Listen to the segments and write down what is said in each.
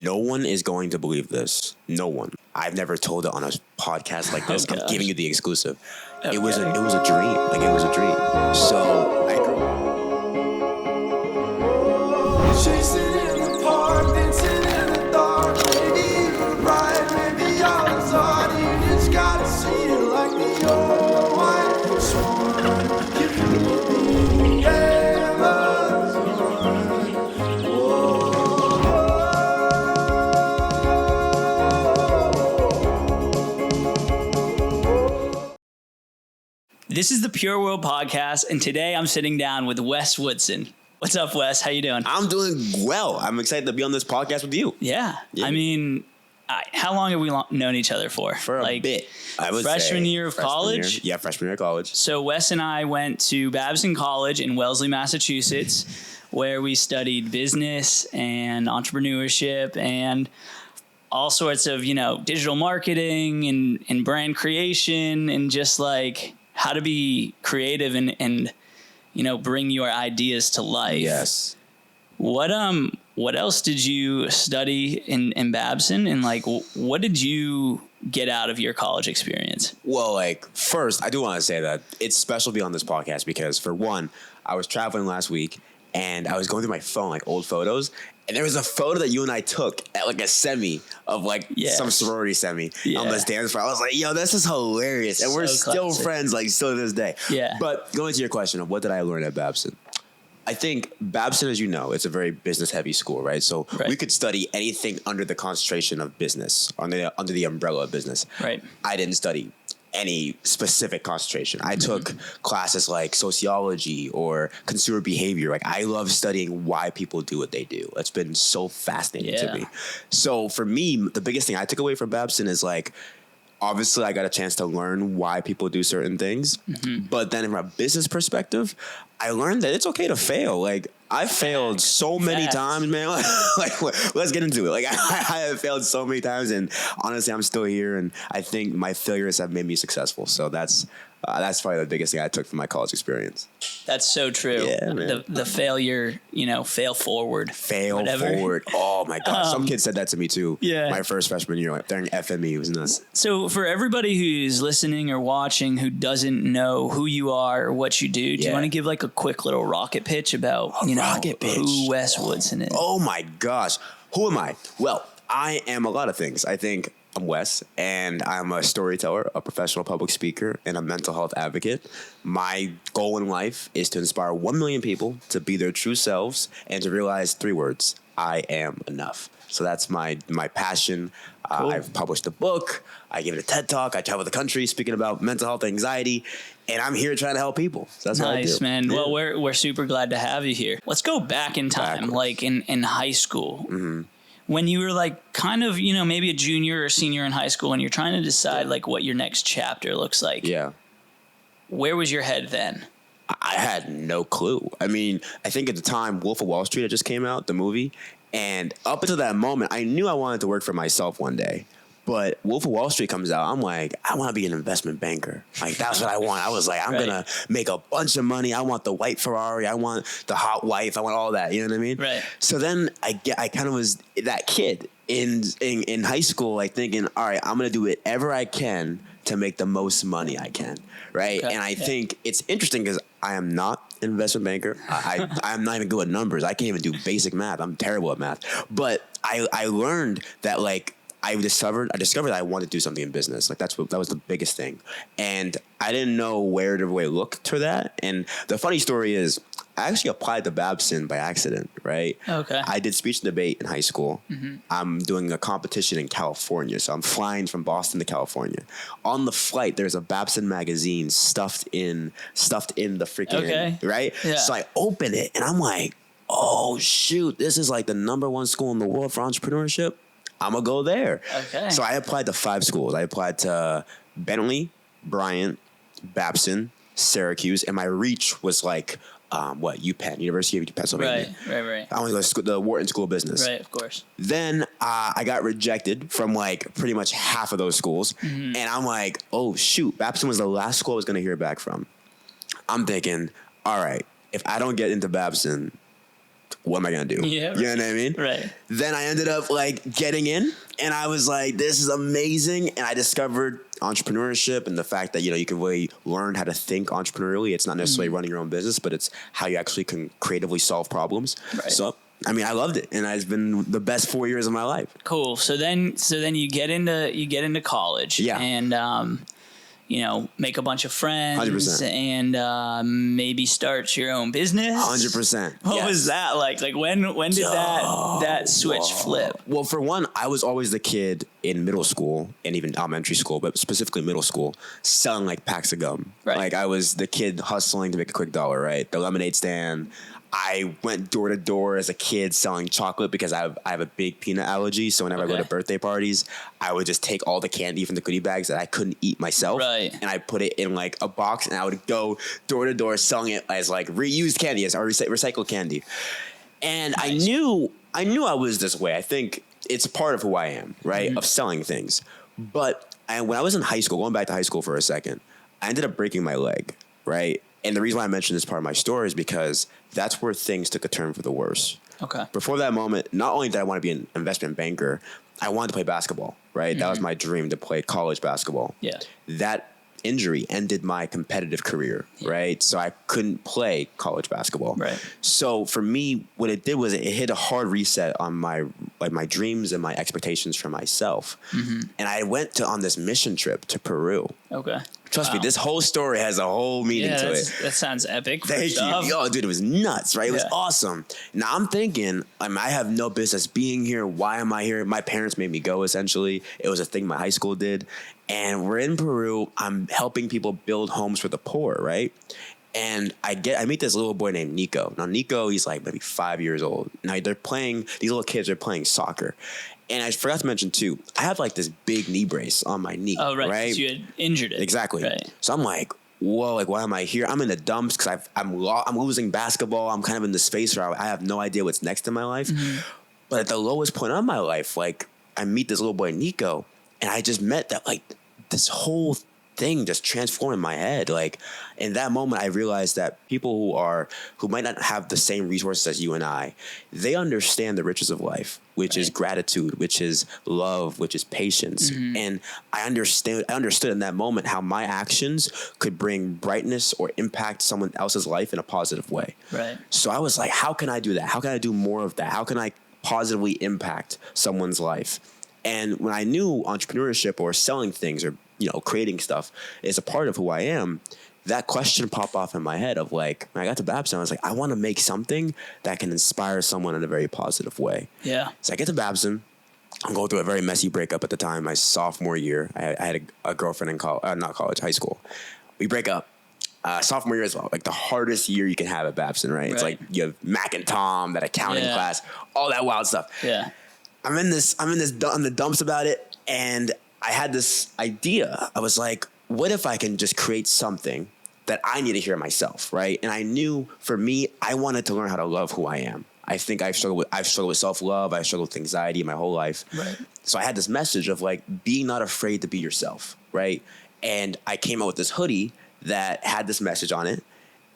No one is going to believe this. No one. I've never told it on a podcast like this. I'm giving you the exclusive. Okay. It was a dream. Like it was a dream. So I grew Chasing in the park, dancing in the dark. Maybe you were right, maybe I was hard. You just gotta see it like the old white swan. You feel the Amazon. This is the Pure World Podcast, and today I'm sitting down with Wes Woodson. What's up, Wes? How you doing? I'm doing well. I'm excited to be on this podcast with you. Yeah. I mean, how long have we known each other for? For a bit. I would freshman say year of college? Yeah, freshman year of college. So Wes and I went to Babson College in Wellesley, Massachusetts, where we studied business and entrepreneurship and all sorts of, digital marketing and brand creation and just like how to be creative and bring your ideas to life. Yes. What else did you study in Babson, and like what did you get out of your college experience? Well, first, I do want to say that it's special to be on this podcast because, for one, I was traveling last week and I was going through my phone, old photos, and there was a photo that you and I took at a semi of some sorority semi on this dance floor. I was like, yo, this is hilarious. And we're still friends, still to this day. Yeah. But going to your question of what did I learn at Babson? I think Babson, as you know, it's a very business-heavy school, right? So we could study anything under the concentration of business, under the umbrella of business. Right. I didn't study any specific concentration. I took classes like sociology or consumer behavior. I love studying why people do what they do. It's been so fascinating to me. So for me, the biggest thing I took away from Babson is obviously I got a chance to learn why people do certain things. But then from a business perspective, I learned that it's okay to fail. I failed so many times, man. Let's get into it. I have failed so many times, and honestly, I'm still here. And I think my failures have made me successful. So that's probably the biggest thing I took from my college experience. That's so true. Yeah, man. The failure, fail forward. Forward. Oh my gosh. Some kid said that to me too. Yeah. My first freshman year during FME. It was nuts. So for everybody who's listening or watching who doesn't know who you are or what you do you want to give a quick little rocket pitch about, who Wes Woodson is? Oh my gosh. Who am I? Well, I am a lot of things. I think I'm Wes, and I'm a storyteller, a professional public speaker, and a mental health advocate. My goal in life is to inspire 1 million people to be their true selves and to realize 3 words: I am enough. So that's my passion. Cool. I've published a book. I give it a TED Talk. I travel the country speaking about mental health and anxiety, and I'm here trying to help people. So that's what I do. Nice, man. Yeah. Well, we're super glad to have you here. Let's go back in time, in high school. Mm-hmm. When you were kind of, maybe a junior or senior in high school and you're trying to decide what your next chapter looks like. Yeah. Where was your head then? I had no clue. I mean, I think at the time, Wolf of Wall Street had just came out, the movie. And up until that moment, I knew I wanted to work for myself one day. But Wolf of Wall Street comes out. I'm like, I want to be an investment banker. That's what I want. I was like, I'm going to make a bunch of money. I want the white Ferrari. I want the hot wife. I want all that. You know what I mean? Right. So then I kind of was that kid in high school, thinking, all right, I'm going to do whatever I can to make the most money I can. Right. Okay. And I think it's interesting because I am not an investment banker. I'm not even good at numbers. I can't even do basic math. I'm terrible at math. But I learned that I discovered that I wanted to do something in business. That was the biggest thing. And I didn't know where to really look for that. And the funny story is I actually applied to Babson by accident, right? Okay. I did speech and debate in high school. Mm-hmm. I'm doing a competition in California. So I'm flying from Boston to California. On the flight, there's a Babson magazine stuffed in the freaking, right? Yeah. So I open it and I'm like, oh shoot, this is the number 1 school in the world for entrepreneurship. I'm going to go there. Okay. So I applied to 5 schools. I applied to Bentley, Bryant, Babson, Syracuse, and my reach was UPenn, University of Pennsylvania. Right. I went to the Wharton School of Business. Right, of course. Then I got rejected from pretty much half of those schools. Mm-hmm. And I'm like, oh, shoot. Babson was the last school I was going to hear back from. I'm thinking, all right, if I don't get into Babson, what am I going to do? Yeah. You know what I mean? Right. Then I ended up like getting in, and I was like, this is amazing. And I discovered entrepreneurship and the fact that, you can really learn how to think entrepreneurially. It's not necessarily running your own business, but it's how you actually can creatively solve problems. Right. So, I mean, I loved it, and it's been the best 4 years of my life. Cool. So then you get into college. Yeah. And make a bunch of friends 100%. and maybe start your own business. 100%. What was that like? Like when did that switch flip? Well, for one, I was always the kid in middle school and even elementary school, but specifically middle school, selling like packs of gum. Right. Like I was the kid hustling to make a quick dollar, right? The lemonade stand. I went door to door as a kid selling chocolate because I have a big peanut allergy. So whenever I go to birthday parties, I would just take all the candy from the goodie bags that I couldn't eat myself. Right. And I put it in like a box, and I would go door to door selling it as like reused candy, as recycled candy. And nice. I knew I was this way. I think it's part of who I am, right? Of selling things. But when I was in high school, going back to high school for a second, I ended up breaking my leg, right? And the reason why I mentioned this part of my story is because that's where things took a turn for the worse. Okay. Before that moment, not only did I want to be an investment banker, I wanted to play basketball, right? That was my dream, to play college basketball. Yeah. That injury ended my competitive career, right? So I couldn't play college basketball. Right. So for me, what it did was it hit a hard reset on my dreams and my expectations for myself. And I went on this mission trip to Peru. Okay. Trust me, this whole story has a whole meaning to it. That sounds epic. Thank you. Yo, dude, it was nuts, right? It was awesome. Now I'm thinking, I have no business being here. Why am I here? My parents made me go, essentially. It was a thing my high school did. And we're in Peru. I'm helping people build homes for the poor, right? And I meet this little boy named Nico. Now, Nico, he's like maybe 5 years old. Now, these little kids are playing soccer. And I forgot to mention, too, I have like this big knee brace on my knee. Oh, right. Right? So you had injured it. Exactly. Right. So I'm like, whoa, like, why am I here? I'm in the dumps because I'm losing basketball. I'm kind of in this space where I have no idea what's next in my life. But at the lowest point of my life, like, I meet this little boy, Nico, and I just met that, like, this whole thing just transformed in my head. Like, in that moment, I realized that people who might not have the same resources as you and I, they understand the riches of life, which is gratitude, which is love, which is patience. And I understood in that moment how my actions could bring brightness or impact someone else's life in a positive way. Right. So I was like, how can I do that? How can I do more of that? How can I positively impact someone's life? And when I knew entrepreneurship or selling things or creating stuff is a part of who I am, that question popped off in my head of like, when I got to Babson, I was like, I want to make something that can inspire someone in a very positive way. Yeah. So I get to Babson. I'm going through a very messy breakup at the time, my sophomore year. I had a girlfriend in high school. We break up. Sophomore year as well, like the hardest year you can have at Babson, right? It's like you have Mac and Tom, that accounting class, all that wild stuff. Yeah. I'm in the dumps about it, and I had this idea. I was like, what if I can just create something that I need to hear myself, right? And I knew for me, I wanted to learn how to love who I am. I think I've struggled with self-love. I've struggled with anxiety my whole life. Right. So I had this message of like, being not afraid to be yourself, right? And I came out with this hoodie that had this message on it.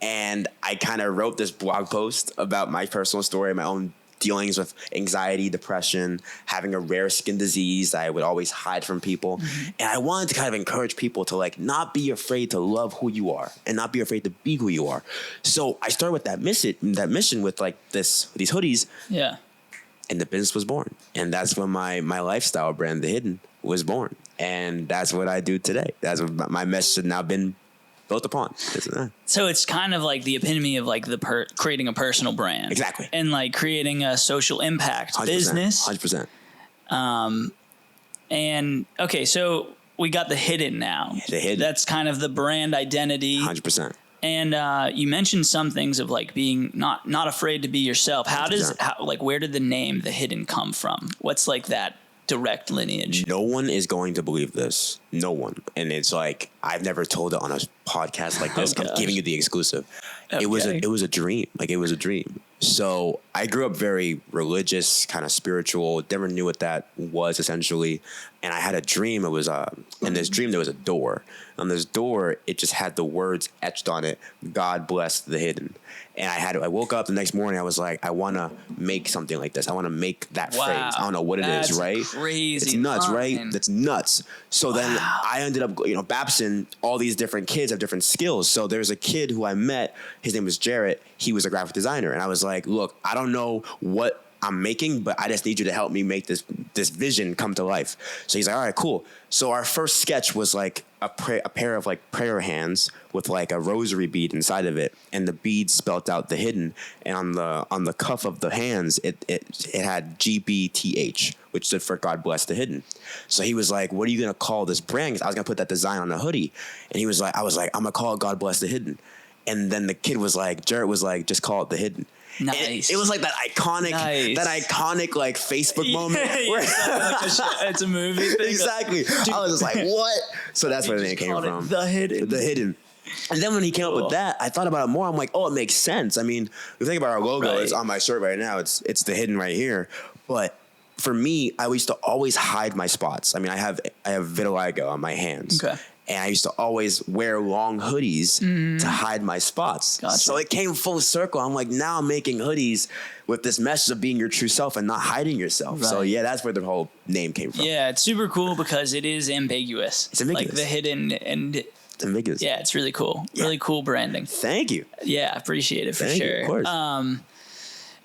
And I kind of wrote this blog post about my personal story, my own dealings with anxiety, depression, having a rare skin disease that I would always hide from people. And I wanted to kind of encourage people to like not be afraid to love who you are and not be afraid to be who you are. So I started with that mission with like these hoodies. Yeah. And the business was born. And that's when my lifestyle brand, The Hidden, was born. And that's what I do today. That's what my message has now been built upon. So it's kind of like the epitome of like creating a personal brand. Exactly. And like creating a social impact 100%, business. 100%. And okay, so we got The Hidden now. The Hidden. That's kind of the brand identity. 100%. And you mentioned some things of like being not afraid to be yourself. Where did the name The Hidden come from? What's like that direct lineage? No one is going to believe this. No one. And it's like, I've never told it on a podcast like this. I'm giving you the exclusive. Okay. It was a dream. Like, it was a dream. So I grew up very religious, kind of spiritual, never knew what that was essentially. And I had a dream. It was, in this dream, there was a door. On this door, it just had the words etched on it, God bless the hidden. And I woke up the next morning, I was like, I want to make something like this. I want to make that Wow. phrase. I don't know what it is, right? Crazy. It's nuts, line. right? That's nuts. So then I ended up, Babson, all these different kids have different skills. So there's a kid who I met, his name was Jarrett. He was a graphic designer. And I was like, look, I don't know what I'm making, but I just need you to help me make this vision come to life. So he's like, all right, cool. So our first sketch was like a pair of like prayer hands with like a rosary bead inside of it, and the bead spelt out the hidden. And on the cuff of the hands, it had GBTH, which stood for God bless the hidden. So he was like, what are you gonna call this brand? 'Cause I was gonna put that design on a hoodie, and I was like, I'm gonna call it God bless the hidden. And then the kid was like, Jarrett was like, just call it the hidden. Nice. It was like that iconic like Facebook moment. Where It's a movie thing. Exactly. I was just like, what? So that's where the name came from. The hidden. The hidden. And then when he came up with that, I thought about it more. I'm like, oh, it makes sense. I mean, the thing about our logo Right. is on my shirt right now. It's the hidden right here. But for me, I used to always hide my spots. I mean, I have vitiligo on my hands. Okay. And I used to always wear long hoodies to hide my spots. Gotcha. So it came full circle. I'm like, now I'm making hoodies with this message of being your true self and not hiding yourself. Right. So yeah, that's where the whole name came from. Yeah, it's super cool because it is ambiguous. It's ambiguous. Like the hidden and It's ambiguous. yeah, it's really cool. Yeah. Really cool branding. Thank you. Yeah, I appreciate it for Thank you, sure. of course.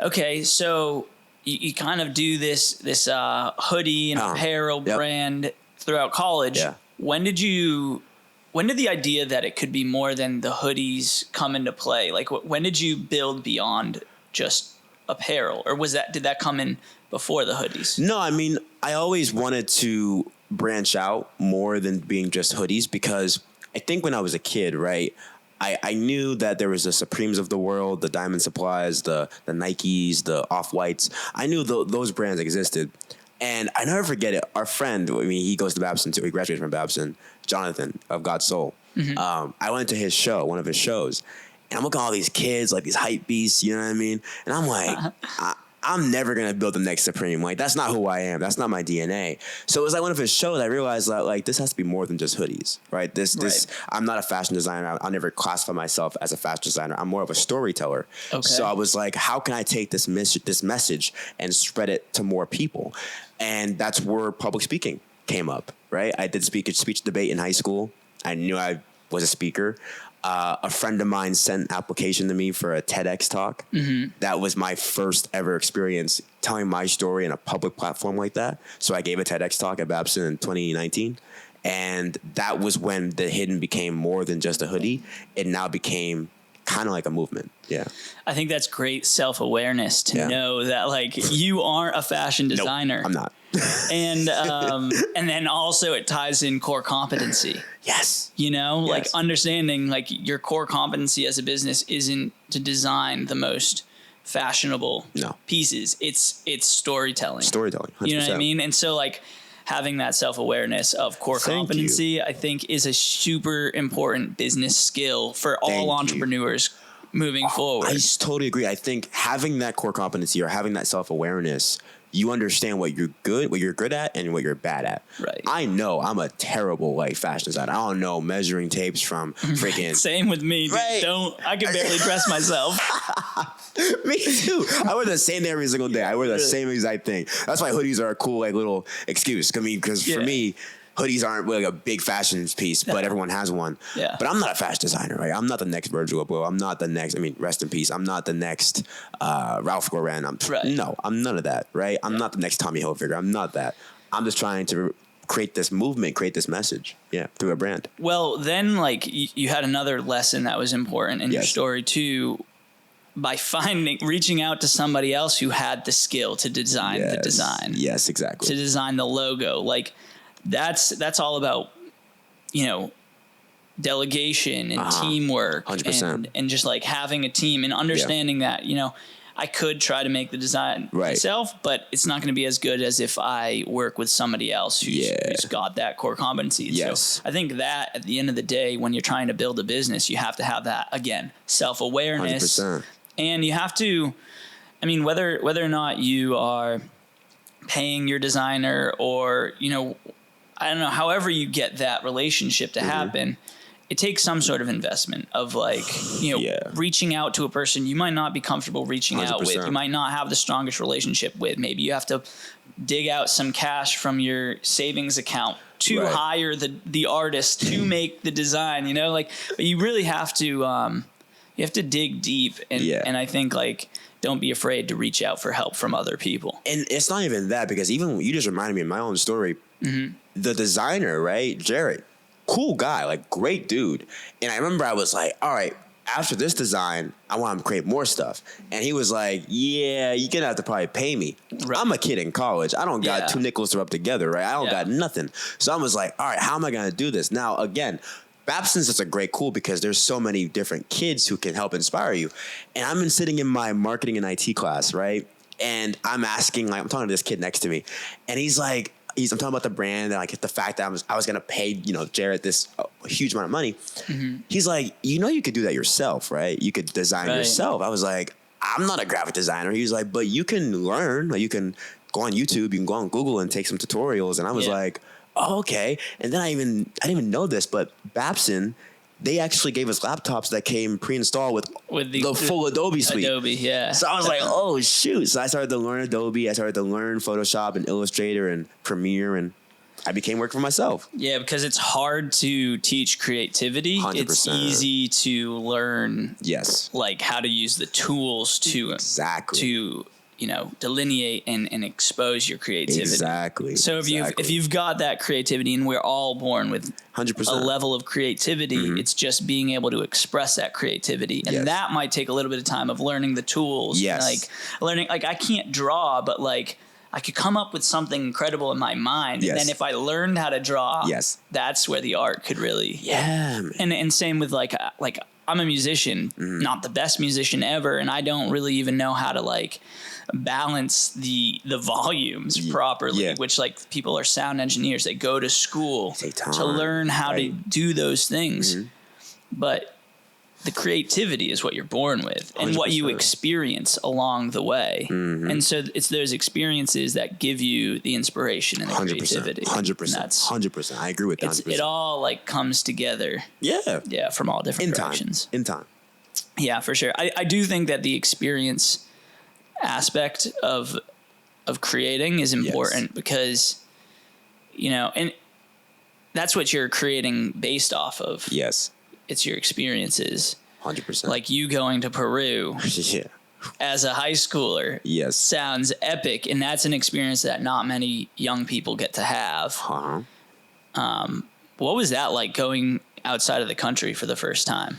Okay, so you kind of do this hoodie and apparel Yep. brand throughout college. Yeah. When did the idea that it could be more than the hoodies come into play? Like, when did you build beyond just apparel, or did that come in before the hoodies? No, I mean, I always wanted to branch out more than being just hoodies, because I think when I was a kid, right, I knew that there was the Supremes of the world, the Diamond Supplies, the Nikes, the Off-Whites. I knew those brands existed. And I never forget it. Our friend, I mean, he goes to Babson too. He graduated from Babson, Jonathan of God's Soul. I went to his show, one of his shows, and I'm looking at all these kids, like these hype beasts, you know what I mean? And I'm like, I'm never going to build the next Supreme. Like, that's not who I am. That's not my DNA. So it was like one of his shows. I realized that, like, this has to be more than just hoodies, right? I'm not a fashion designer. I'll never classify myself as a fashion designer. I'm more of a storyteller. Okay. So I was like, how can I take this message and spread it to more people? And that's where public speaking came up, right? I did speech debate in high school. I knew I was a speaker. A friend of mine sent an application to me for a TEDx talk. That was my first ever experience telling my story in a public platform like that. So I gave a TEDx talk at Babson in 2019. And that was when the hidden became more than just a hoodie. It now became kind of like a movement. Yeah. I think that's great self-awareness to know that, like, you aren't a fashion designer. Nope, I'm not. And then also it ties in core competency. Yes. You know, Yes. like understanding like your core competency as a business isn't to design the most fashionable pieces. It's storytelling. Storytelling. 100%. You know what I mean? And so like having that self-awareness of core competency, I think, is a super important business skill for all entrepreneurs moving forward. I totally agree. I think having that core competency or having that self-awareness, you understand what you're good at and what you're bad at. Right. I know I'm a terrible like fashion designer. I don't know measuring tapes from freaking. Same with me. Dude. Right. I can barely dress myself. Me too. I wear the same thing every single day. I wear the same exact thing. That's why hoodies are a cool like little excuse. I mean, because for me, hoodies aren't really a big fashion piece, but everyone has one. Yeah. But I'm not a fashion designer, right? I'm not the next Virgil Abloh. I'm not the next, rest in peace. I'm not the next Ralph Lauren. No, I'm none of that, right? I'm not the next Tommy Hilfiger. I'm not that. I'm just trying to create this movement, create this message, through a brand. Well, then like you had another lesson that was important in your story too, by reaching out to somebody else who had the skill to design the design. Yes, exactly. To design the logo. Like that's all about, delegation and teamwork 100%. and just like having a team and understanding that, I could try to make the design myself, but it's not going to be as good as if I work with somebody else who's got that core competency. Yes. So I think that at the end of the day, when you're trying to build a business, you have to have that, again, self-awareness. 100%. And you have to, I mean, whether or not you are paying your designer or, you know, I don't know, however you get that relationship to happen, it takes some sort of investment of like, you know, reaching out to a person you might not be comfortable reaching out with. You might not have the strongest relationship with. Maybe you have to dig out some cash from your savings account to hire the artist to make the design, you know, like, but you really have to, you have to dig deep. And I think like, don't be afraid to reach out for help from other people. And it's not even that, because even you just reminded me of my own story. The designer, right? Jared, cool guy, like great dude. And I remember I was like, all right, after this design, I want to create more stuff. And he was like, yeah, you're going to have to probably pay me. Right. I'm a kid in college. I don't got 2 nickels to rub together, right? I don't got nothing. So I was like, all right, how am I going to do this? Now, again, Babson's is a great cool because there's so many different kids who can help inspire you. And I've been sitting in my marketing and IT class, right? And I'm asking, like, I'm talking to this kid next to me, and he's like, I'm talking about the brand and like the fact that I was going to pay, you know, Jared this huge amount of money. He's like, you know, you could do that yourself, right? You could design yourself. I was like, I'm not a graphic designer. He was like, but you can learn, like you can go on YouTube, you can go on Google and take some tutorials. And I was like, oh, okay. And then I didn't even know this, but Babson, they actually gave us laptops that came pre-installed with the full Adobe suite. Adobe, yeah. So I was like, oh, shoot. So I started to learn Adobe. I started to learn Photoshop and Illustrator and Premiere, and I became working for myself. Yeah, because it's hard to teach creativity. 100%. It's easy to learn like how to use the tools to you know, delineate and expose your creativity. Exactly. So if you've got that creativity, and we're all born with 100%. a level of creativity, it's just being able to express that creativity. And that might take a little bit of time of learning the tools. Like learning, like I can't draw, but like I could come up with something incredible in my mind. And then if I learned how to draw, that's where the art could really. Yeah. Man. And same with like I'm a musician, not the best musician ever. And I don't really even know how to like balance the volumes properly, which like people are sound engineers. They go to school to learn how to do those things. But the creativity is what you're born with and 100%. What you experience along the way. And so it's those experiences that give you the inspiration and the 100%, creativity. 100%. I agree with that. 100%. It all like comes together. Yeah. From all different directions. In time. Yeah, for sure. I do think that the experience aspect of creating is important because, you know, and that's what you're creating based off of. Yes. It's your experiences. 100%. Like you going to Peru as a high schooler. Yes. Sounds epic. And that's an experience that not many young people get to have. What was that like going outside of the country for the first time?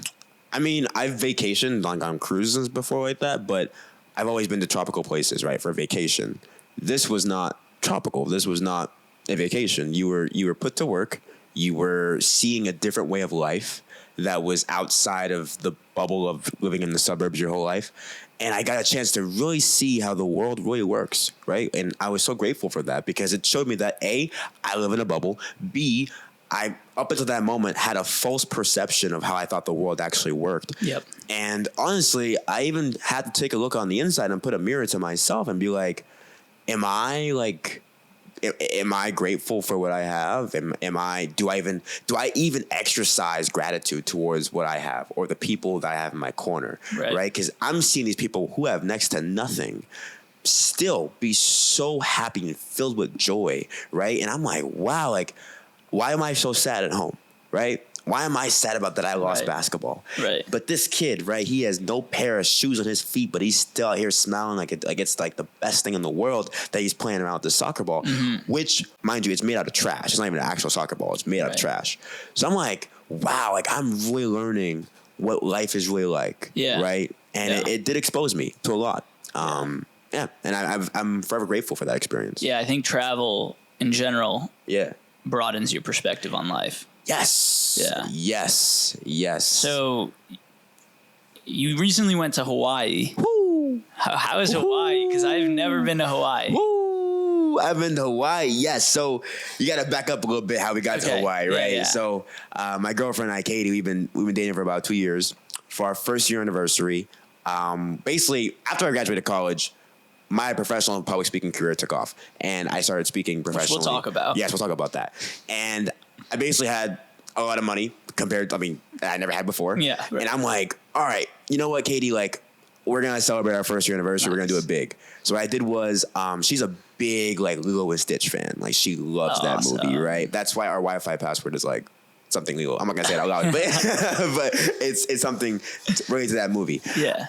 I mean, I've vacationed like on cruises before like that, but I've always been to tropical places, right, for vacation. This was not tropical. This was not a vacation. You were put to work. You were seeing a different way of life that was outside of the bubble of living in the suburbs your whole life. And I got a chance to really see how the world really works, right? And I was so grateful for that because it showed me that A, I live in a bubble. B, I, up until that moment, had a false perception of how I thought the world actually worked. Yep. And honestly, I even had to take a look on the inside and put a mirror to myself and be like, am I grateful for what I have? Do I even exercise gratitude towards what I have or the people that I have in my corner? Right? Because I'm seeing these people who have next to nothing still be so happy and filled with joy, right? And I'm like, wow, like, why am I so sad at home, right? Why am I sad about that I lost basketball? Right. But this kid, right, he has no pair of shoes on his feet, but he's still out here smiling like it's like the best thing in the world that he's playing around with the soccer ball, which, mind you, it's made out of trash. It's not even an actual soccer ball. It's made out of trash. So I'm like, wow, like I'm really learning what life is really like, right? And it did expose me to a lot. And I'm forever grateful for that experience. Yeah, I think travel in general broadens your perspective on life. Yes. Yeah. Yes. So you recently went to Hawaii. Woo. How is Hawaii? Because I've never been to Hawaii. Woo. I've been to Hawaii. Yes. So you got to back up a little bit how we got to Hawaii, right? Yeah. So my girlfriend and I, Katie, we've been dating for about 2 years. For our first year anniversary, Basically, after I graduated college, my professional public speaking career took off, and I started speaking professionally. Which we'll talk about. Yes, we'll talk about that. And I basically had a lot of money compared to, that I never had before. Yeah. Right. And I'm like, all right, you know what, Katie, like, we're going to celebrate our first year anniversary. Nice. We're going to do it big. So what I did was, she's a big, like, Lilo and Stitch fan. Like, she loves that movie, right? That's why our Wi-Fi password is, like, something Lilo. I'm not going to say it out loud, but, but it's something related to that movie. Yeah.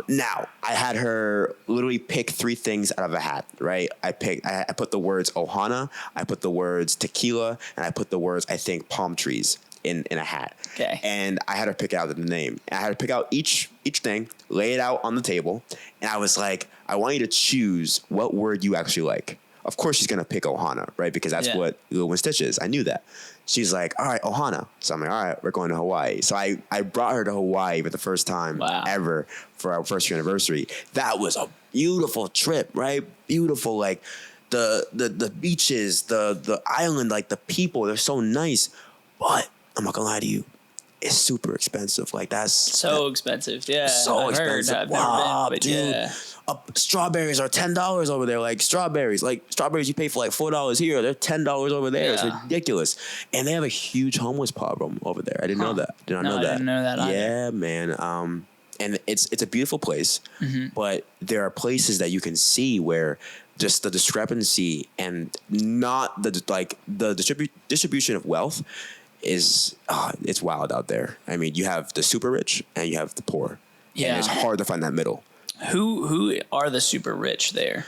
Now, I had her literally pick 3 things out of a hat, right? I put the words Ohana, I put the words tequila, and I put the words, I think, palm trees in a hat. Okay. And I had her pick out the name. And I had her pick out each thing, lay it out on the table, and I was like, I want you to choose what word you actually like. Of course she's going to pick Ohana, right? Because that's what Lilo and Stitch is. I knew that. She's like, all right, Ohana. So I'm like, all right, we're going to Hawaii. So I brought her to Hawaii for the first time ever for our first year anniversary. That was a beautiful trip, right? Beautiful, like the beaches, the island, like the people, they're so nice. But I'm not gonna lie to you, it's super expensive. Like that's expensive. Yeah, so expensive. I've wow, never been, dude. Yeah. Strawberries are $10 over there. Like strawberries you pay for like $4 here. They're $10 over there. Yeah. It's ridiculous. And they have a huge homeless problem over there. I didn't know that. I didn't know that either. Yeah, man. And it's a beautiful place, but there are places that you can see where just the discrepancy and not the distribution of wealth is it's wild out there. I mean, you have the super rich and you have the poor. Yeah, and it's hard to find that middle. Who are the super rich there?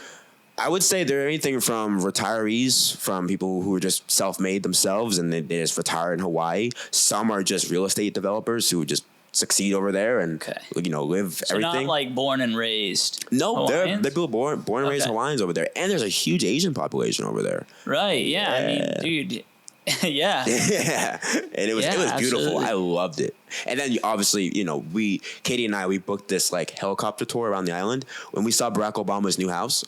I would say they're anything from retirees, from people who are just self-made themselves and they just retire in Hawaii. Some are just real estate developers who just succeed over there and live so everything. Not like born and raised. No, they're people born and raised Hawaiians over there, and there's a huge Asian population over there. Right? Yeah. I mean, dude. Yeah. Yeah. And it was beautiful. I loved it. And then obviously, Katie and I booked this like helicopter tour around the island. When we saw Barack Obama's new house,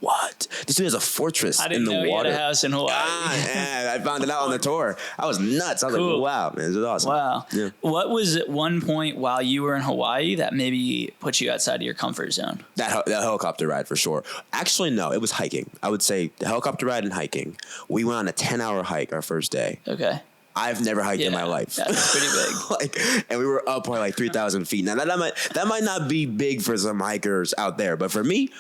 what? This dude has a fortress in the water. He had a house in Hawaii. I found it out on the tour. I was nuts. I was like, wow, man, this is awesome. Wow. Yeah. What was at one point while you were in Hawaii that maybe put you outside of your comfort zone? That helicopter ride for sure. Actually, no, it was hiking. I would say the helicopter ride and hiking. We went on a 10-hour hike our first day. Okay. I've never hiked in my life. That's pretty big. And we were up probably like 3,000 feet. Now that might not be big for some hikers out there, but for me,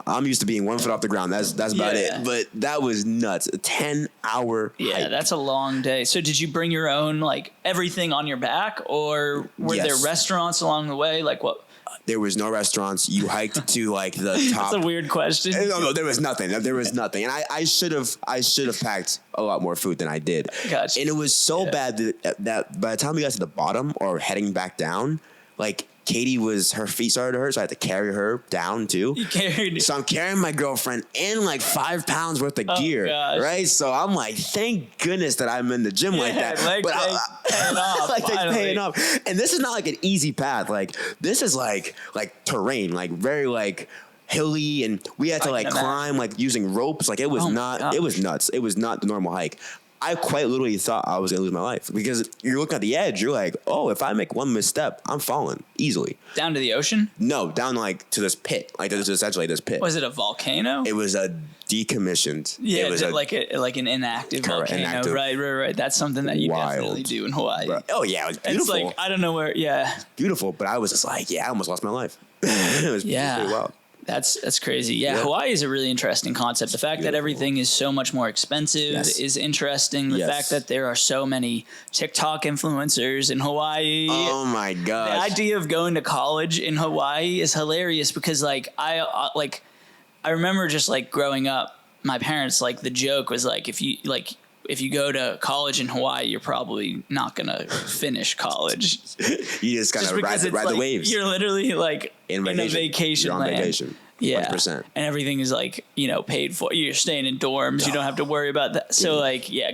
I'm used to being 1 foot off the ground. That's about it. But that was nuts. A 10-hour hike. That's a long day. So did you bring your own, like, everything on your back? Or were there restaurants along the way? Like, what? There was no restaurants. You hiked to, like, the top. That's a weird question. No, there was nothing. And I should have packed a lot more food than I did. Gotcha. And it was so bad that by the time we got to the bottom or heading back down, like, Katie her feet started to hurt, so I had to carry her down too. You carried. So I'm carrying my girlfriend and like 5 pounds worth of gear, right? So I'm like, thank goodness that I'm in the gym like that. But paying off. Like they're paying off. And this is not like an easy path. Like this is like terrain, like very like hilly, and we had to like climb like using ropes. Like it was it was nuts. It was not the normal hike. I quite literally thought I was going to lose my life because you're looking at the edge. You're like, oh, if I make one misstep, I'm falling easily. Down to the ocean? No, down like to this pit. Like there's essentially this pit. Was it a volcano? It was a decommissioned. Yeah, it was like an inactive volcano. Inactive. Right. That's something that you definitely do in Hawaii. Right. Oh yeah, it was beautiful. It's like I don't know where. Yeah, beautiful. But I was just like, I almost lost my life. It was pretty wild. That's crazy. Yeah, Hawaii is a really interesting concept. The fact that everything is so much more expensive is interesting. The fact that there are so many TikTok influencers in Hawaii. Oh my gosh. The idea of going to college in Hawaii is hilarious because I remember just like growing up, my parents, like the joke was like if you go to college in Hawaii, you're probably not going to finish college. You just kind of ride the waves. You're literally like in a vacation you're on land. Vacation. Yeah. 100%. And everything is like, paid for. You're staying in dorms. You don't have to worry about that. So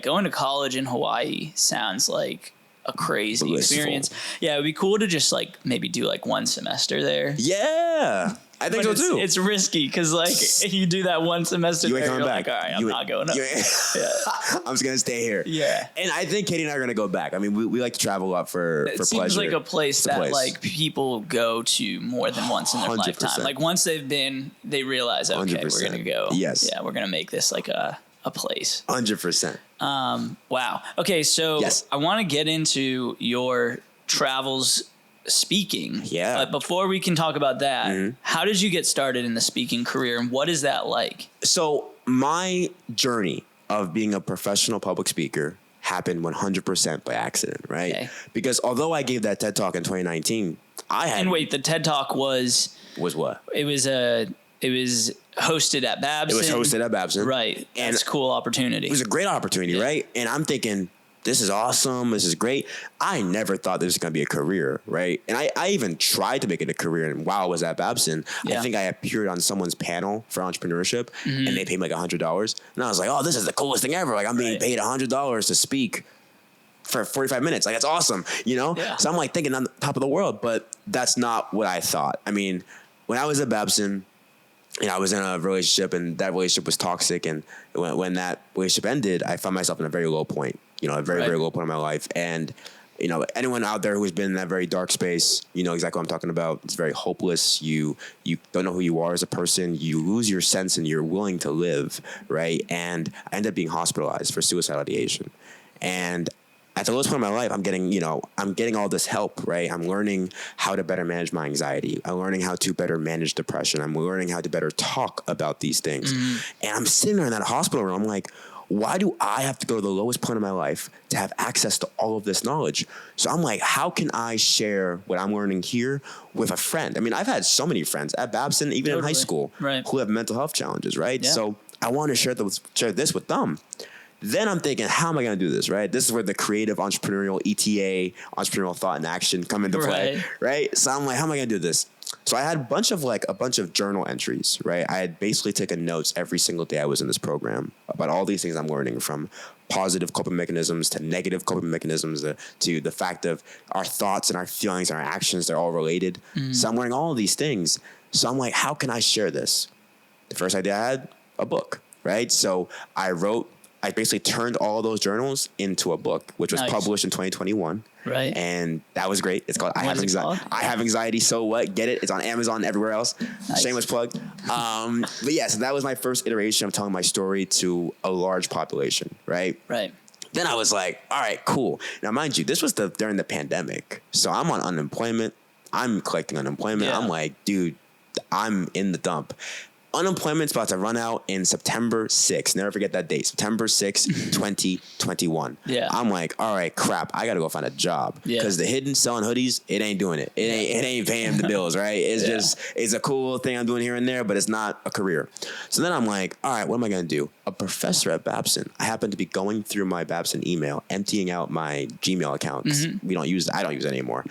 going to college in Hawaii sounds like a crazy Blissful. experience. Yeah, it'd be cool to just like maybe do like one semester there. Yeah. I think But so too. it's risky because like if you do that one semester, You ain't there, coming you're back. like, all right, I'm not going up. I'm just gonna stay here. Yeah. And I think Katie and I are gonna go back. I mean, we like to travel a lot for It seems pleasure. like a place It's a that place. like people go to more than once in their 100%. lifetime. Like once they've been, they realize, okay, 100%. we're gonna go. Yes. Yeah, we're gonna make this like a place. 100%. Wow. Okay, so Yes. I want to get into your travels speaking. Yeah. But before we can talk about that, how did you get started in the speaking career and what is that like? So my journey of being a professional public speaker happened 100% by accident, right? Okay. Because although I gave that TED Talk in 2019, I had And wait, the TED Talk was what? it was hosted at Babson. It was hosted at Babson. Right. And That's a cool opportunity. it was a great opportunity, right? And I'm thinking, this is awesome. This is great. I never thought this was going to be a career, right? And I even tried to make it a career. And while I was at Babson, Yeah. I think I appeared on someone's panel for entrepreneurship and they paid me like $100. And I was like, oh, this is the coolest thing ever. Like I'm being Right. paid $100 to speak for 45 minutes. Like that's awesome, you know? Yeah. So I'm like thinking on the top of the world, but that's not what I thought. I mean, when I was at Babson, you know, I was in a relationship and that relationship was toxic. And when that relationship ended, I found myself in a very low point, you know, a very, Right. very low point in my life. And, you know, anyone out there who's been in that very dark space, you know exactly what I'm talking about. It's very hopeless. You don't know who you are as a person. You lose your sense and you're willing to live, right? And I ended up being hospitalized for suicidal ideation. And at the lowest point in my life, I'm getting all this help, right? I'm learning how to better manage my anxiety. I'm learning how to better manage depression. I'm learning how to better talk about these things. And I'm sitting there in that hospital room. I'm like, why do I have to go to the lowest point of my life to have access to all of this knowledge? So I'm like, how can I share what I'm learning here with a friend? I mean, I've had so many friends at Babson, even in high Totally. school, Right. who have mental health challenges, right? Yeah. So I want to share this with them. Then I'm thinking, how am I going to do this, right? This is where the creative entrepreneurial ETA, entrepreneurial thought and action come into play, right? So I'm like, how am I going to do this? So I had a bunch of journal entries, right? I had basically taken notes every single day I was in this program about all these things I'm learning, from positive coping mechanisms to negative coping mechanisms to the fact of our thoughts and our feelings and our actions, they're all related. So I'm learning all of these things. So I'm like, how can I share this? The first idea I had, a book, right? So I basically turned all those journals into a book, which was Nice. published in 2021. Right. And that was great. It's called I What Have is it Anxiety. called? I Have Anxiety, So What? Get it? It's on Amazon, everywhere else. Nice. Shameless plug. But yeah, so that was my first iteration of telling my story to a large population, right? Right. Then I was like, all right, cool. Now, mind you, this was during the pandemic. So I'm on unemployment. I'm collecting unemployment. Yeah. I'm like, dude, I'm in the dump. Unemployment's about to run out in September 6th. Never forget that date. September 6th, 2021. Yeah. I'm like, all right, crap. I got to go find a job. Yeah. Because the hidden selling hoodies, it ain't doing it. It ain't paying the bills, right? It's Yeah. just, it's a cool thing I'm doing here and there, but it's not a career. So then I'm like, all right, what am I going to do? A professor at Babson. I happen to be going through my Babson email, emptying out my Gmail account. 'Cause I don't use it anymore.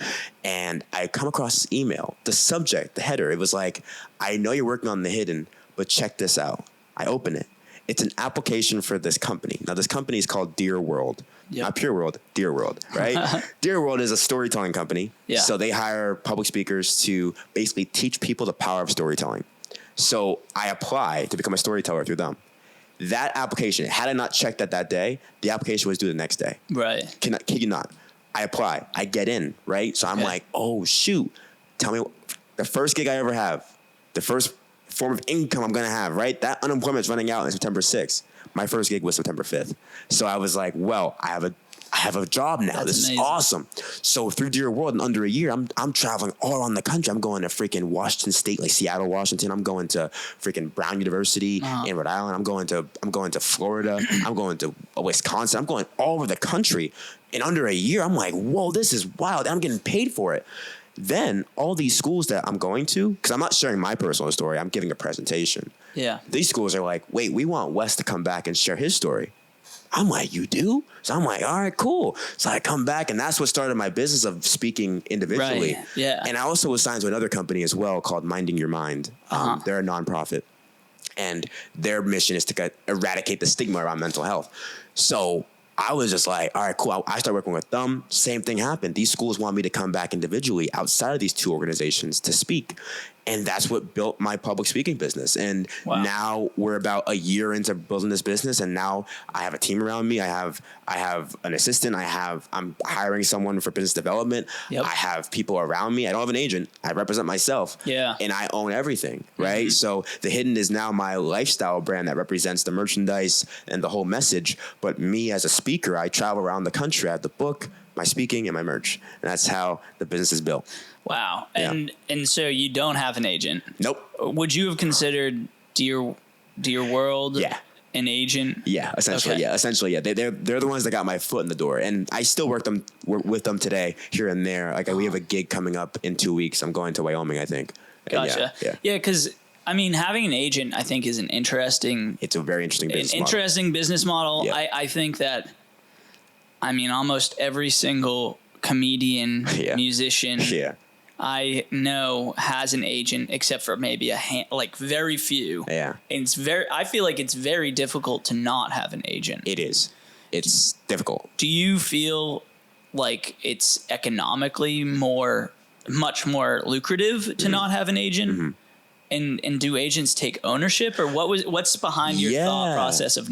And I come across this email. The subject, the header, it was like, I know you're working on the hidden, but check this out. I open it. It's an application for this company. Now, this company is called Dear World. Yep. Not Pure World, Dear World, right? Dear World is a storytelling company. Yeah. So they hire public speakers to basically teach people the power of storytelling. So I apply to become a storyteller through them. That application, had I not checked that day, the application was due the next day. Right. Kid you not. I apply. I get in, right? So I'm Yeah. like, oh, shoot. Tell me the first gig I ever have, the first form of income I'm going to have, right? That unemployment's running out on September 6th. My first gig was September 5th. So I was like, well, I have a job now. That's This is amazing. awesome. So through Dear World, in under a year, I'm traveling all around the country. I'm going to freaking Washington State, like Seattle, Washington. I'm going to freaking Brown University in Rhode Island. I'm going to Florida. I'm going to Wisconsin. I'm going all over the country. In under a year, I'm like, whoa, this is wild. I'm getting paid for it. Then all these schools that I'm going to, because I'm not sharing my personal story, I'm giving a presentation. Yeah. These schools are like, wait, we want Wes to come back and share his story. I'm like, you do? So I'm like, all right, cool. So I come back, and that's what started my business of speaking individually. Right, yeah. And I also was signed to another company as well called Minding Your Mind. They're a nonprofit, and their mission is to eradicate the stigma around mental health. So I was just like, all right, cool. I started working with them. Same thing happened. These schools want me to come back individually outside of these two organizations to speak. And that's what built my public speaking business. And now we're about a year into building this business. And now I have a team around me. I have an assistant. I'm hiring someone for business development. Yep. I have people around me. I don't have an agent. I represent myself. Yeah. And I own everything. Right. Mm-hmm. So The Hidden is now my lifestyle brand that represents the merchandise and the whole message. But me as a speaker, I travel around the country. I have the book, my speaking, and my merch. And that's how the business is built. Wow. And so you don't have an agent? Nope. Would you have considered Dear World an agent? Yeah, essentially. Okay. Yeah, essentially. Yeah. They're the ones that got my foot in the door. And I still work with them today here and there. Like we have a gig coming up in 2 weeks. I'm going to Wyoming, I think. Gotcha. Yeah, because I mean, having an agent, I think, is it's a very interesting business model. Yeah. I think that, I mean, almost every single comedian, musician, I know has an agent, except for maybe very few. Yeah. And I feel like it's very difficult to not have an agent. It is. It's difficult. Do you feel like it's economically much more lucrative to not have an agent? Mm-hmm. And do agents take ownership, or what's behind your thought process of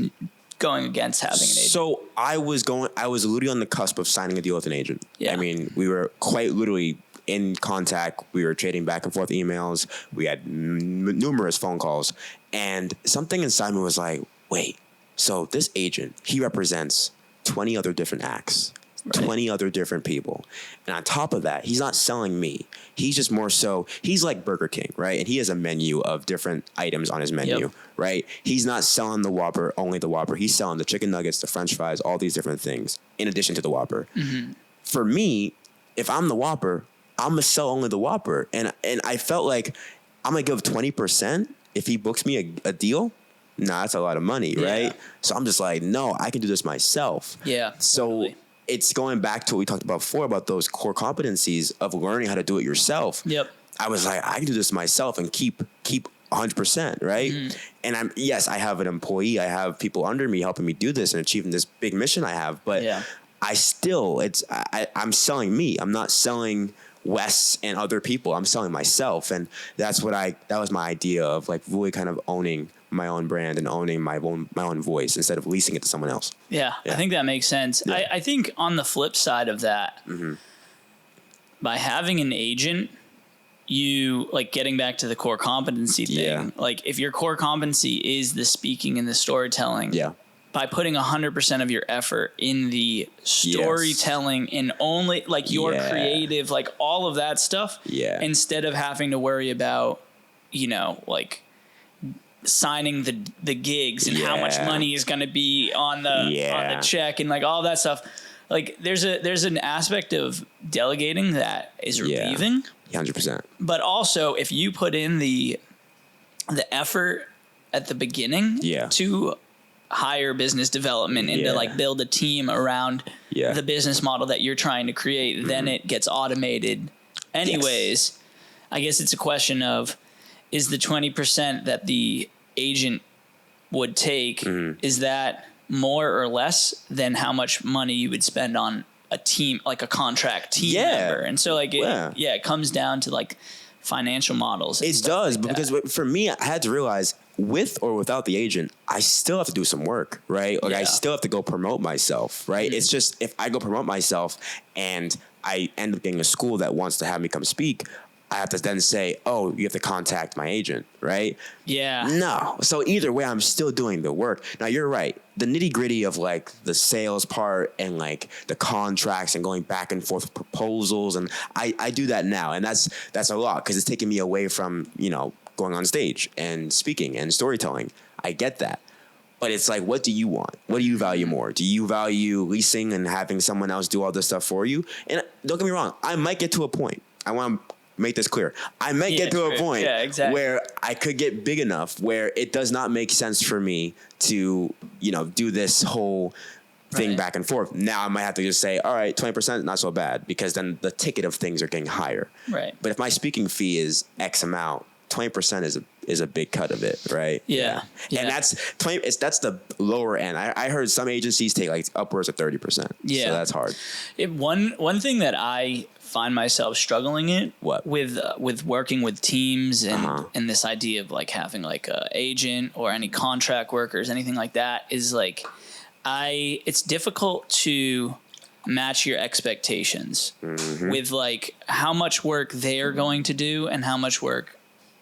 going against having an agent? So I was literally on the cusp of signing a deal with an agent. Yeah. I mean, we were quite literally in contact. We were trading back and forth emails. We had numerous phone calls, and something inside me was like, wait, so this agent, he represents 20 other different acts. Right. 20 other different people. And on top of that, he's not selling me. He's just more so, he's like Burger King, right? And he has a menu of different items on his menu, right? He's not selling the Whopper, only the Whopper. He's selling the chicken nuggets, the French fries, all these different things in addition to the Whopper. Mm-hmm. For me, if I'm the Whopper, I'm going to sell only the Whopper. And I felt like I'm going to give 20% if he books me a deal. Nah, that's a lot of money, right? So I'm just like, no, I can do this myself. Yeah. So totally. It's going back to what we talked about before about those core competencies of learning how to do it yourself. Yep. I was like, I can do this myself and keep 100%, right? Mm-hmm. And I have an employee. I have people under me helping me do this and achieving this big mission I have. But I'm selling me. I'm not selling Wes and other people. I'm selling myself. And that was my idea of like really kind of owning my own brand and owning my own voice instead of leasing it to someone else. Yeah. I think that makes sense. Yeah. I think on the flip side of that, by having an agent, you like getting back to the core competency thing. Like if your core competency is the speaking and the storytelling, by putting 100% of your effort in the storytelling and only like your creative, like all of that stuff, instead of having to worry about, like signing the gigs and how much money is going to be on the check and like all that stuff. Like there's an aspect of delegating that is relieving. 100%. But also if you put in the effort at the beginning to hire business development and to like build a team around the business model that you're trying to create, then it gets automated anyways. I guess it's a question of, is the 20% that the agent would take, is that more or less than how much money you would spend on a team, like a contract team member? And so like, it comes down to like financial models. It does, like because for me, I had to realize with or without the agent, I still have to do some work, right? Like I still have to go promote myself, right? It's just, if I go promote myself and I end up getting a school that wants to have me come speak, I have to then say, oh, you have to contact my agent, right? Yeah. No. So either way, I'm still doing the work. Now, you're right. The nitty gritty of like the sales part and like the contracts and going back and forth with proposals. And I do that now. And that's a lot because it's taking me away from, going on stage and speaking and storytelling. I get that. But it's like, what do you want? What do you value more? Do you value leasing and having someone else do all this stuff for you? And don't get me wrong. I might get to a point. I want to make this clear. I might get to a point where I could get big enough where it does not make sense for me to, do this whole thing back and forth. Now I might have to just say, all right, 20% not so bad, because then the ticket of things are getting higher. Right. But if my speaking fee is X amount 20% is a big cut of it, right? Yeah. And that's that's the lower end. I heard some agencies take like upwards of 30%. Yeah. So that's hard. One thing that I find myself struggling in with working with teams and this idea of like having like a agent or any contract workers, anything like that, is like it's difficult to match your expectations with like how much work they're going to do and how much work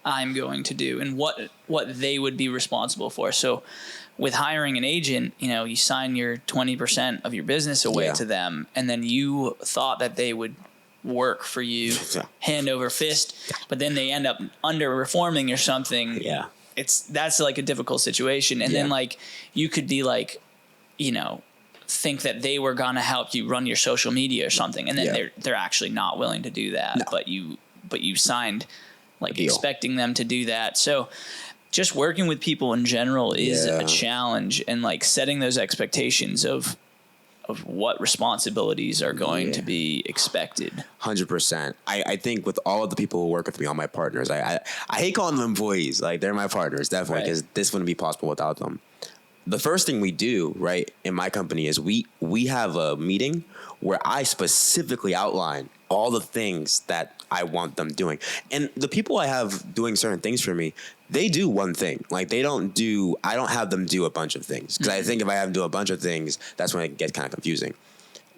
I'm going to do and what they would be responsible for. So with hiring an agent, you know, you sign your 20% of your business away to them, and then you thought that they would work for you hand over fist, but then they end up underperforming or something. Yeah. That's like a difficult situation. And then like you could be like, you know, think that they were going to help you run your social media or something, and then they're actually not willing to do that. No. But you signed like expecting them to do that. So just working with people in general is a challenge, and like setting those expectations of what responsibilities are going to be expected. 100%. I think with all of the people who work with me, all my partners, I hate calling them employees. Like, they're my partners, definitely, because this wouldn't be possible without them. The first thing we do, right, in my company is we have a meeting where I specifically outline all the things that I want them doing. And the people I have doing certain things for me, they do one thing. Like, I don't have them do a bunch of things. Because I think if I have them do a bunch of things, that's when it gets kind of confusing.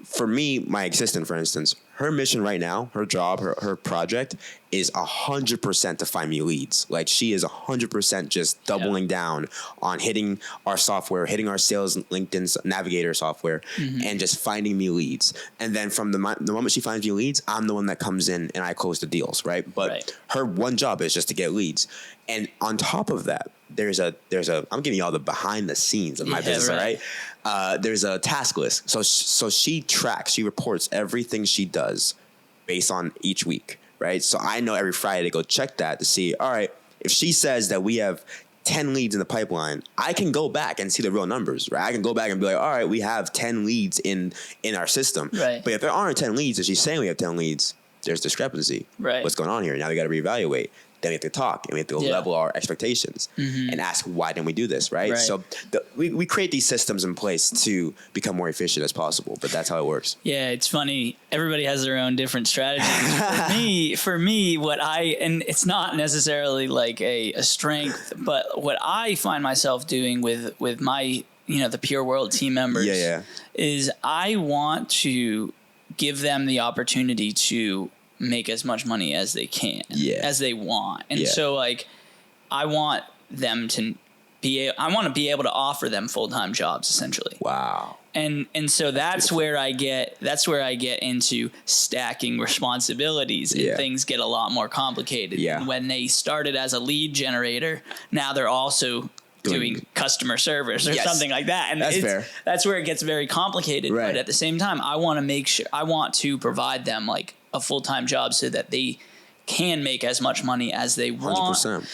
For me, my assistant, for instance, her mission right now, her job, her project is 100% to find me leads. Like, she is 100% just doubling down on hitting our software, hitting our sales LinkedIn Navigator software, and just finding me leads. And then from the moment she finds me leads, I'm the one that comes in and I close the deals, right? But her one job is just to get leads. And on top of that, there's a I'm giving you all the behind the scenes of my business, right? There's a task list. So she reports everything she does based on each week, right? So I know every Friday to go check that to see, all right, if she says that we have 10 leads in the pipeline, I can go back and see the real numbers, right? I can go back and be like, all right, we have 10 leads in our system. Right. But if there aren't 10 leads, if she's saying we have 10 leads, there's discrepancy. Right. What's going on here? Now we got to reevaluate. Then we have to talk and we have to level our expectations and ask, why didn't we do this, right? So we create these systems in place to become more efficient as possible, but that's how it works. Yeah, it's funny. Everybody has their own different strategies. For me, and it's not necessarily like a strength, but what I find myself doing with my, you know, the Pure World team members is I want to give them the opportunity to make as much money as they can, as they want. And so like, I want them to be able to offer them full-time jobs essentially. Wow. And so that's where I get into stacking responsibilities and things get a lot more complicated. Yeah. When they started as a lead generator, now they're also doing customer service or something like that. And that's fair. That's where it gets very complicated. Right. But at the same time, I want to provide them like a full-time job so that they can make as much money as they want. 100%.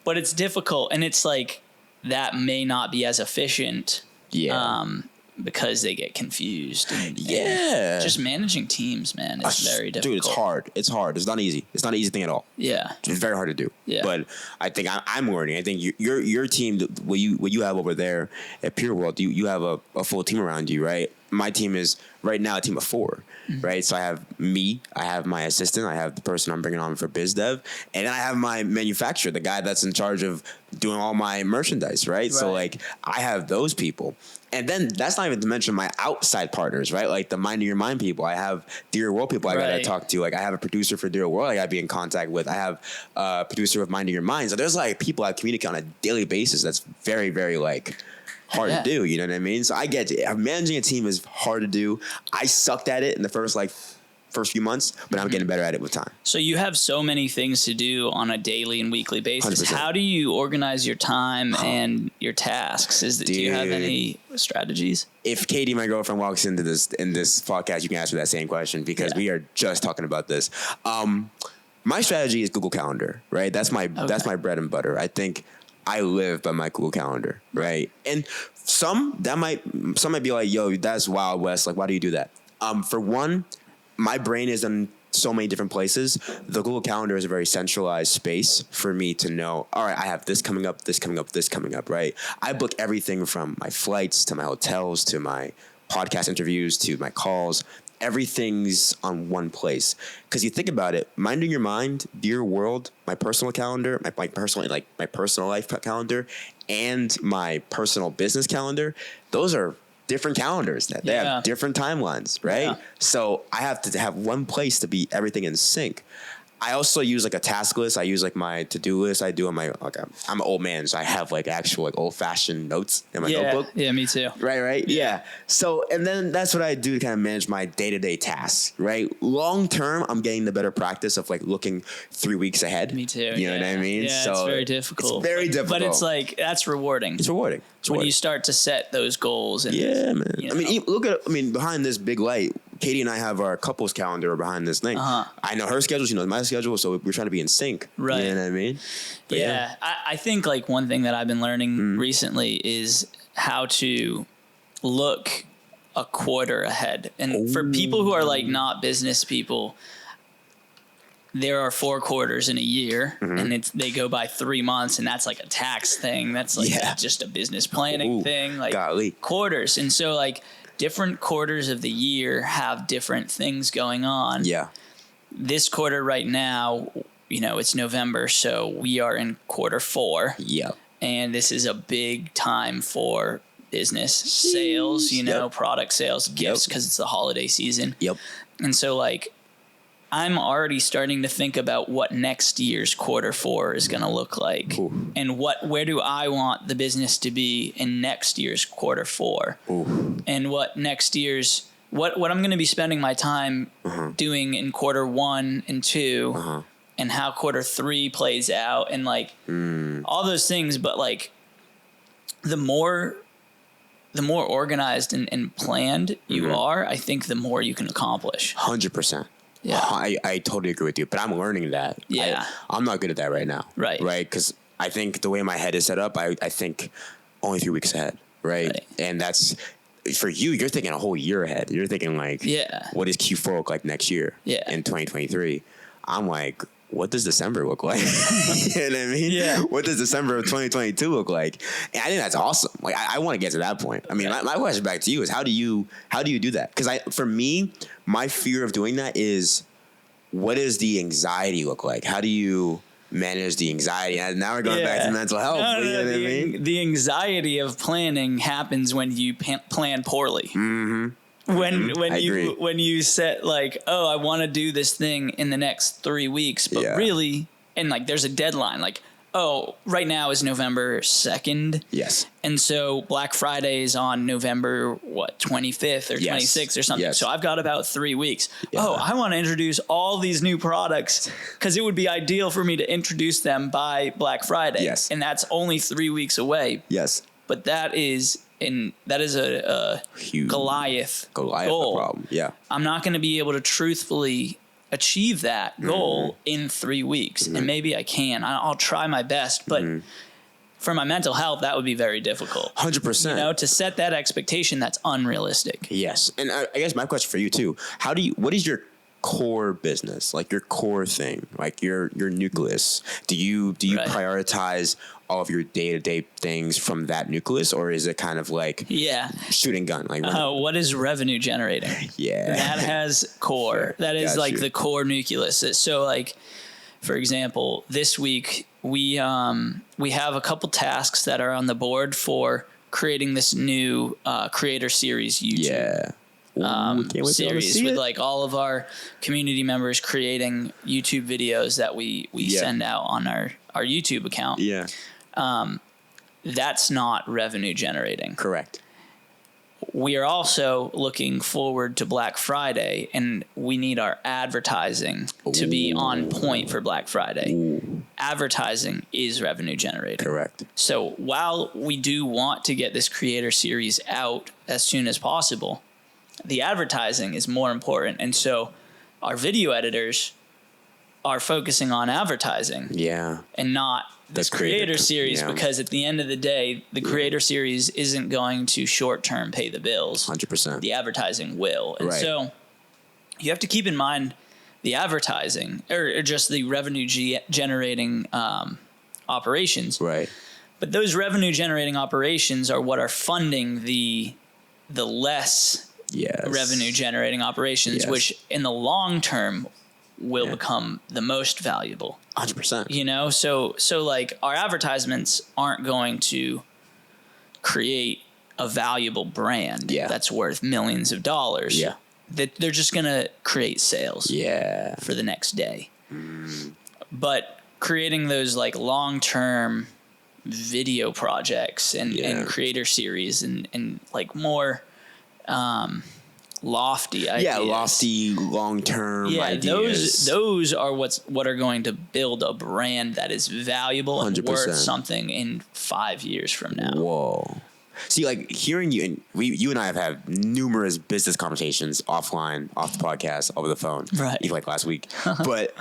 But it's difficult, and it's like that may not be as efficient because they get confused. And just managing teams, man, is very difficult. Dude, it's hard. It's hard. It's not easy. It's not an easy thing at all. Yeah. It's very hard to do. Yeah. But I think I'm learning. I think your team, what you have over there at Pure World, you have a full team around you, right? My team is right now a team of 4, right? So I have me, I have my assistant, I have the person I'm bringing on for biz dev, and then I have my manufacturer, the guy that's in charge of doing all my merchandise, right? So like I have those people. And then that's not even to mention my outside partners, right? Like the Minding Your Mind people. I have Dear World people I got to talk to. Like I have a producer for Dear World I got to be in contact with. I have a producer of Minding Your Mind. So there's like people I communicate on a daily basis. That's very, very like hard to do. You know what I mean? So I get it. Managing a team is hard to do. I sucked at it in the first few months, but I'm getting better at it with time. So you have so many things to do on a daily and weekly basis. 100%. How do you organize your time and your tasks? Do you have any strategies? If Katie, my girlfriend, walks into this podcast, you can ask her that same question because we are just talking about this. My strategy is Google Calendar, right? That's my bread and butter. I think I live by my Google Calendar, right? And some might be like, yo, that's Wild West. Like, why do you do that? For one, my brain is so many different places, the Google Calendar is a very centralized space for me to know, all right, I have this coming up, this coming up, this coming up, right? I book everything from my flights to my hotels to my podcast interviews to my calls. Everything's on one place. Because you think about it, Minding Your Mind, Dear World, my personal calendar, my personal life calendar, and my personal business calendar, those are different calendars. They have different timelines, right? Yeah. So I have to have one place to be everything in sync. I also use like a task list. I use like my to-do list. I do on my, I'm an old man, so I have like actual like old-fashioned notes in my notebook. Yeah, me too. Right. Yeah. So, and then that's what I do to kind of manage my day-to-day tasks, right? Long term, I'm getting the better practice of like looking 3 weeks ahead. Me too. You know what I mean? Yeah, so it's very difficult. It's very difficult. But it's like, that's rewarding. It's rewarding. When you start to set those goals. And, man. You know. I mean, behind this big light, Katie and I have our couples calendar behind this thing. I know her schedule, she knows my schedule, so we're trying to be in sync. Right. You know what I mean? But yeah. I think like one thing that I've been learning recently is how to look a quarter ahead. And for people who are like not business people, there are 4 quarters in a year, and they go by 3 months, and that's like a tax thing. That's like just a business planning thing, like quarters. And so like different quarters of the year have different things going on. Yeah. This quarter right now, it's November, so we are in quarter 4. Yeah. And this is a big time for business sales, product sales, gifts, because it's the holiday season. Yep. And so like, I'm already starting to think about what next year's quarter 4 is going to look like. Ooh. And where do I want the business to be in next year's quarter 4? Ooh. And what next year's, what I'm going to be spending my time doing in quarter 1 and 2 and how quarter 3 plays out and like all those things. But like the more organized and planned you are, I think the more you can accomplish. 100%. Yeah, I totally agree with you, but I'm learning that. Yeah. I'm not good at that right now. Right. Because I think the way my head is set up, I think only 3 weeks ahead. Right. And that's, for you're thinking a whole year ahead. You're thinking like, what does Q4 look like next year in 2023? I'm like, what does December look like? You know what I mean? Yeah. What does December of 2022 look like? And I think that's awesome. Like, I want to get to that point. I mean, my question back to you is how do you do that? Because for me, my fear of doing that is, what does the anxiety look like? How do you manage the anxiety? And now we're going back to mental health. You know what I mean? The anxiety of planning happens when you plan poorly. Mm-hmm. When you set like, oh, I want to do this thing in the next 3 weeks, but really, and like there's a deadline, like, oh, right now is November 2nd. Yes. And so Black Friday is on November 25th or 26th or something. Yes. So I've got about 3 weeks. Yeah. Oh, I want to introduce all these new products because it would be ideal for me to introduce them by Black Friday. Yes. And that's only 3 weeks away. Yes. But that is a huge Goliath goal. Problem. Yeah. I'm not going to be able to truthfully achieve that goal in 3 weeks. And maybe I can. I'll try my best, but for my mental health, that would be very difficult. 100%. To set that expectation that's unrealistic. Yes. And I guess my question for you too, what is your core business, like your core thing, like your nucleus? Do you prioritize all of your day-to-day things from that nucleus, or is it kind of like shooting gun? Like what is revenue generating? That has core. Sure. That is the core nucleus. So like, for example, this week we have a couple tasks that are on the board for creating this new creator series YouTube. Series with like all of our community members creating YouTube videos that we send out on our YouTube account. Yeah. That's not revenue generating. Correct. We are also looking forward to Black Friday, and we need our advertising to be on point for Black Friday. Advertising is revenue generating. Correct. So while we do want to get this creator series out as soon as possible, the advertising is more important. And so our video editors are focusing on advertising and not this creator series, because at the end of the day, the creator series isn't going to short-term pay the bills. 100%. The advertising will. And so you have to keep in mind the advertising or just the revenue generating operations. Right. But those revenue generating operations are what are funding the less revenue generating operations, which in the long term will become the most valuable. 100%. You know, so like our advertisements aren't going to create a valuable brand that's worth millions of dollars. Yeah. That they're just going to create sales for the next day. But creating those like long-term video projects and creator series and like more lofty ideas. Yeah, lofty, long-term ideas. Those are what are going to build a brand that is valuable 100%. And worth something in 5 years from now. Whoa. See, like hearing you, and you and I have had numerous business conversations offline, off the podcast, over the phone, right? Even like last week. But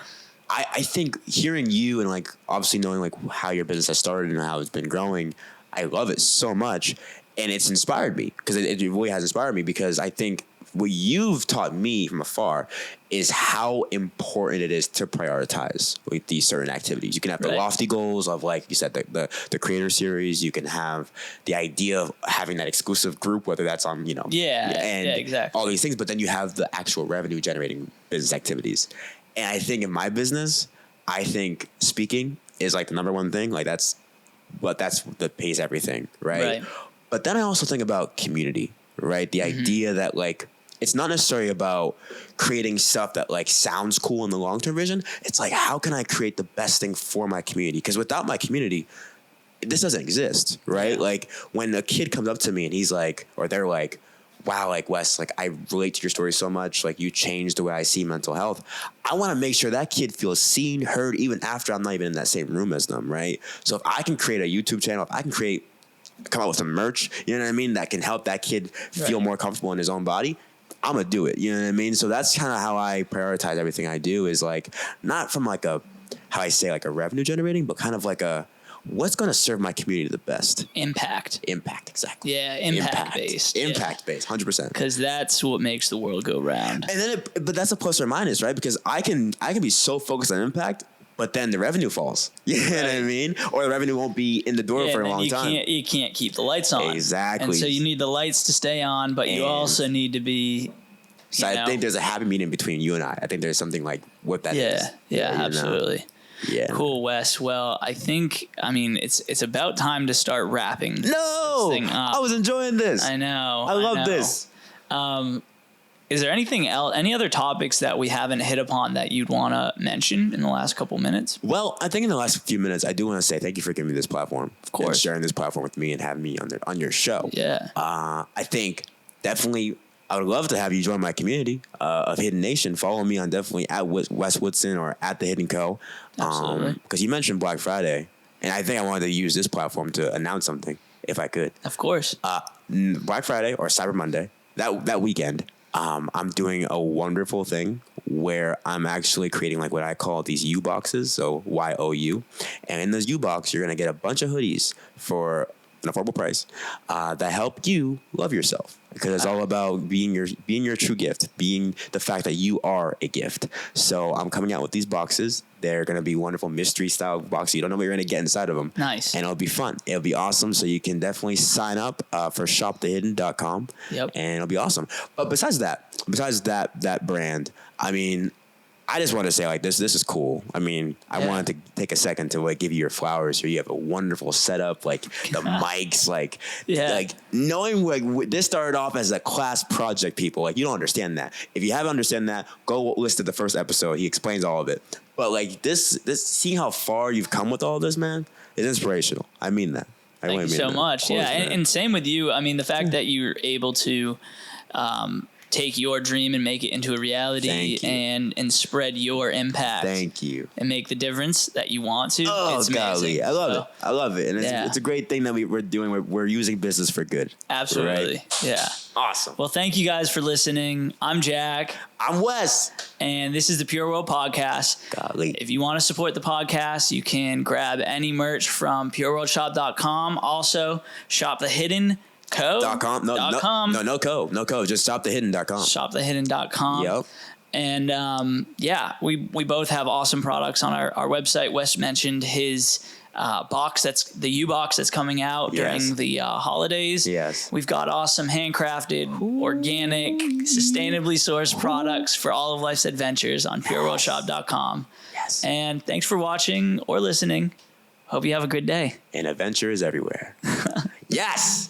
I think hearing you and like obviously knowing like how your business has started and how it's been growing, I love it so much, and it's inspired me because it really has inspired me because I think what you've taught me from afar is how important it is to prioritize like these certain activities. You can have the lofty goals of, like you said, the creator series. You can have the idea of having that exclusive group, whether that's on, and exactly. all these things. But then you have the actual revenue generating business activities. And I think in my business, I think speaking is like the number one thing. Like that's what pays everything, right? But then I also think about community, right? The idea that like, it's not necessarily about creating stuff that like sounds cool in the long-term vision. It's like, how can I create the best thing for my community? Because without my community, this doesn't exist, right? Like when a kid comes up to me and he's like, or they're like, wow, like Wes, like I relate to your story so much. Like you changed the way I see mental health. I want to make sure that kid feels seen, heard, even after I'm not even in that same room as them, right? So if I can create a YouTube channel, if I can come out with some merch, you know what I mean, that can help that kid feel more comfortable in his own body, I'm gonna do it. You know what I mean? So that's kind of how I prioritize everything I do, is like not from like a revenue generating, but kind of like what's going to serve my community the best? Impact, exactly. Yeah, impact based, 100%. Because that's what makes the world go round. And then, but that's a plus or minus, right? Because I can be so focused on impact, but then the revenue falls. You know what I mean? Or the revenue won't be in the door for a long time. You can't keep the lights on. Exactly. And so you need the lights to stay on, but you also need to be. So I think there's a happy medium between you and I. I think there's something like what that is. Yeah, absolutely. Yeah. Cool, Wes. Well, I think, it's about time to start wrapping this thing up. I was enjoying this. I know. I love this. Is there anything else, any other topics that we haven't hit upon that you'd want to mention in the last couple minutes? Well, I think in the last few minutes, I do want to say thank you for giving me this platform. Of course. And sharing this platform with me and having me on your show. Yeah. I think definitely I would love to have you join my community of Hidden Nation. Follow me on definitely at Wes Woodson or at The Hidden Co. Absolutely. Because you mentioned Black Friday, and I think I wanted to use this platform to announce something, if I could. Of course. Black Friday or Cyber Monday, that weekend, I'm doing a wonderful thing where I'm actually creating like what I call these U boxes, so YOU. And in this U box, you're going to get a bunch of hoodies for an affordable price that help you love yourself, because it's all about being your true gift, being the fact that you are a gift. So I'm coming out with these boxes. They're going to be wonderful mystery style boxes. You don't know what you're going to get inside of them. Nice. And it'll be fun. It'll be awesome. So you can definitely sign up for shopthehidden.com. Yep. And it'll be awesome. But besides that brand, I just want to say, like, this is cool. I wanted to take a second to like give you your flowers here. You have a wonderful setup, like the mics, like knowing like this started off as a class project, people. Like, you don't understand that. If you haven't understand that, go listen to the first episode. He explains all of it. But like this seeing how far you've come with all this, man, is inspirational. I mean that. Thank you so much. Course, and same with you. The fact that you're able to take your dream and make it into a reality and spread your impact. Thank you. And make the difference that you want to. Oh, it's golly. amazing. I love it. And it's a great thing that we're doing. We're using business for good. Absolutely. Right? Yeah. Awesome. Well, thank you guys for listening. I'm Jack. I'm Wes. And this is the Pure World Podcast. Golly. If you want to support the podcast, you can grab any merch from pureworldshop.com. Also, shop the Hidden .com. No code. Just shopthehidden.com. Shopthehidden.com. Yep. And we both have awesome products on our website. Wes mentioned his box, that's the U box that's coming out during the holidays. Yes. We've got awesome handcrafted, organic, sustainably sourced products for all of life's adventures on pureworldshop.com. Yes. And thanks for watching or listening. Hope you have a good day. And adventures everywhere. Yes.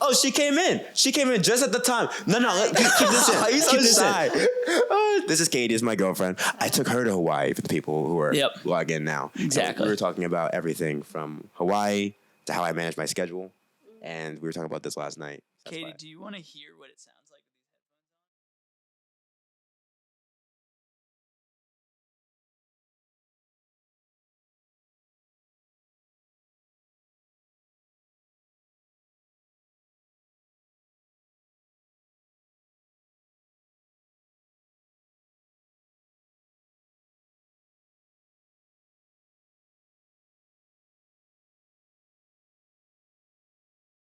Oh, she came in. She came in just at the time. No, keep this in. He's keep so this shy. in. This is Katie, is my girlfriend. I took her to Hawaii for the people who are log in now. Exactly. And we were talking about everything from Hawaii to how I manage my schedule. And we were talking about this last night. Katie, do you want to hear what it sounds like?